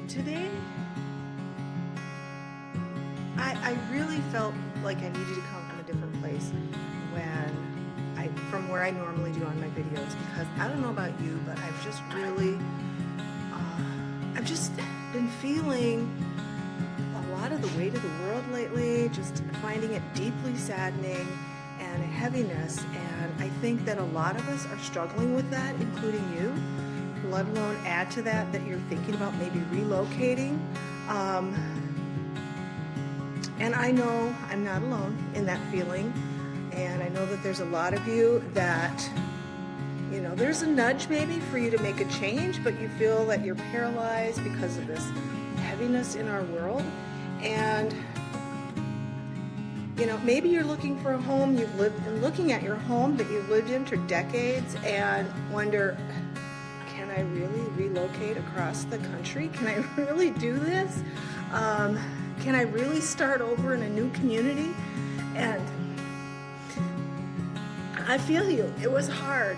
today, I really felt like I needed to come from a different place from where I normally do on my videos, because I don't know about you, but I've just really, I've just been feeling a lot of the weight of the world lately, just finding it deeply saddening and a heaviness, and I think that a lot of us are struggling with that, including you, let alone add to that you're thinking about maybe relocating. And I know I'm not alone in that feeling, and I know that there's a lot of you that, you know, there's a nudge maybe for you to make a change, but you feel that you're paralyzed because of this heaviness in our world. And you know, maybe you're looking for a home, looking at your home that you've lived in for decades and wonder, can I really relocate across the country? Can I really do this? Can I really start over in a new community? And I feel you. It was hard.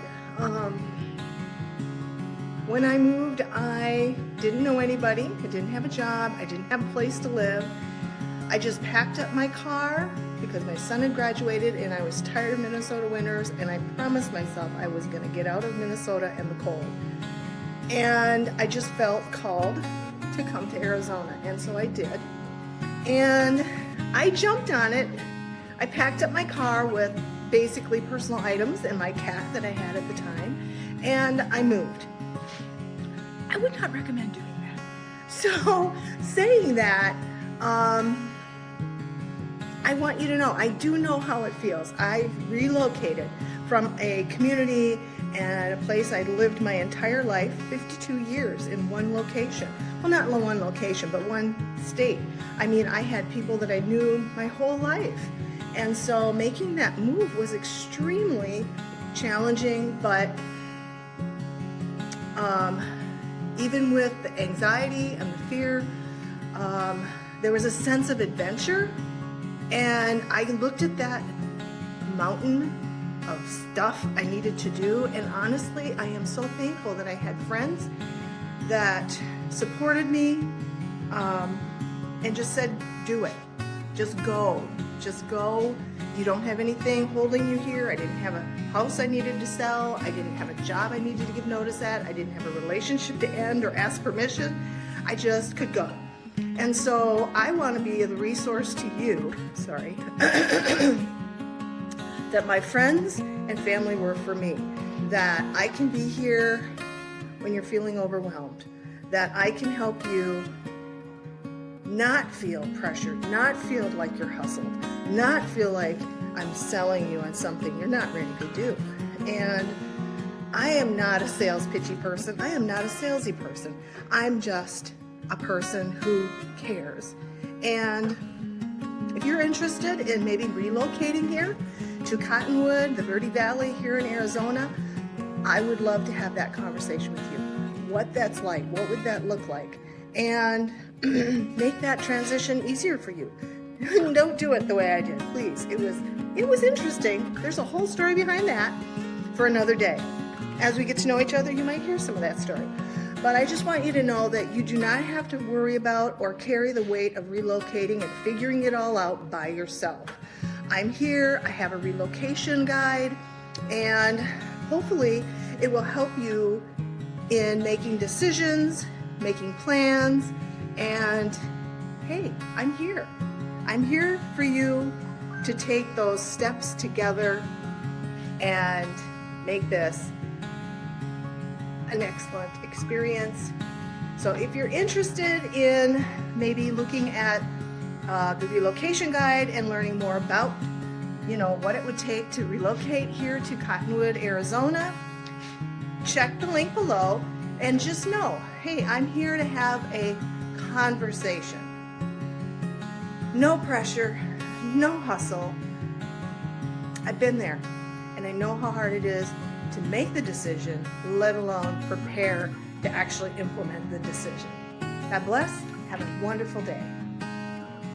When I moved, I didn't know anybody. I didn't have a job. I didn't have a place to live. I just packed up my car because my son had graduated and I was tired of Minnesota winters, and I promised myself I was going to get out of Minnesota and the cold. And I just felt called to come to Arizona, and so I did. And I jumped on it. I packed up my car with basically personal items and my cat that I had at the time, and I moved. I would not recommend doing that. So saying that, I want you to know, I do know how it feels. I've relocated from a community and a place I'd lived my entire life, 52 years in one location. Well, not in one location, but one state. I mean, I had people that I knew my whole life. And so making that move was extremely challenging, but even with the anxiety and the fear, there was a sense of adventure. And I looked at that mountain of stuff I needed to do, and honestly, I am so thankful that I had friends that supported me and just said, do it. Just go. Just go. You don't have anything holding you here. I didn't have a house I needed to sell. I didn't have a job I needed to give notice at. I didn't have a relationship to end or ask permission. I just could go. And so I want to be the resource to you, that my friends and family were for me, that I can be here when you're feeling overwhelmed, that I can help you not feel pressured, not feel like you're hustled, not feel like I'm selling you on something you're not ready to do. And I am not a sales pitchy person. I am not a salesy person. I'm just a person who cares. And if you're interested in maybe relocating here to Cottonwood, the Verde Valley here in Arizona, I would love to have that conversation with you. What that's like, what would that look like? And make that transition easier for you. Don't do it the way I did, please. It was interesting. There's a whole story behind that for another day. As we get to know each other, you might hear some of that story. But I just want you to know that you do not have to worry about or carry the weight of relocating and figuring it all out by yourself. I'm here, I have a relocation guide, and hopefully it will help you in making decisions, making plans, and hey, I'm here. I'm here for you to take those steps together and make this an excellent experience. So if you're interested in maybe looking at the relocation guide and learning more about, you know, what it would take to relocate here to Cottonwood, Arizona, check the link below and just know, hey, I'm here to have a conversation. No pressure, no hustle. I've been there, and I know how hard it is to make the decision, let alone prepare to actually implement the decision. God bless. Have a wonderful day.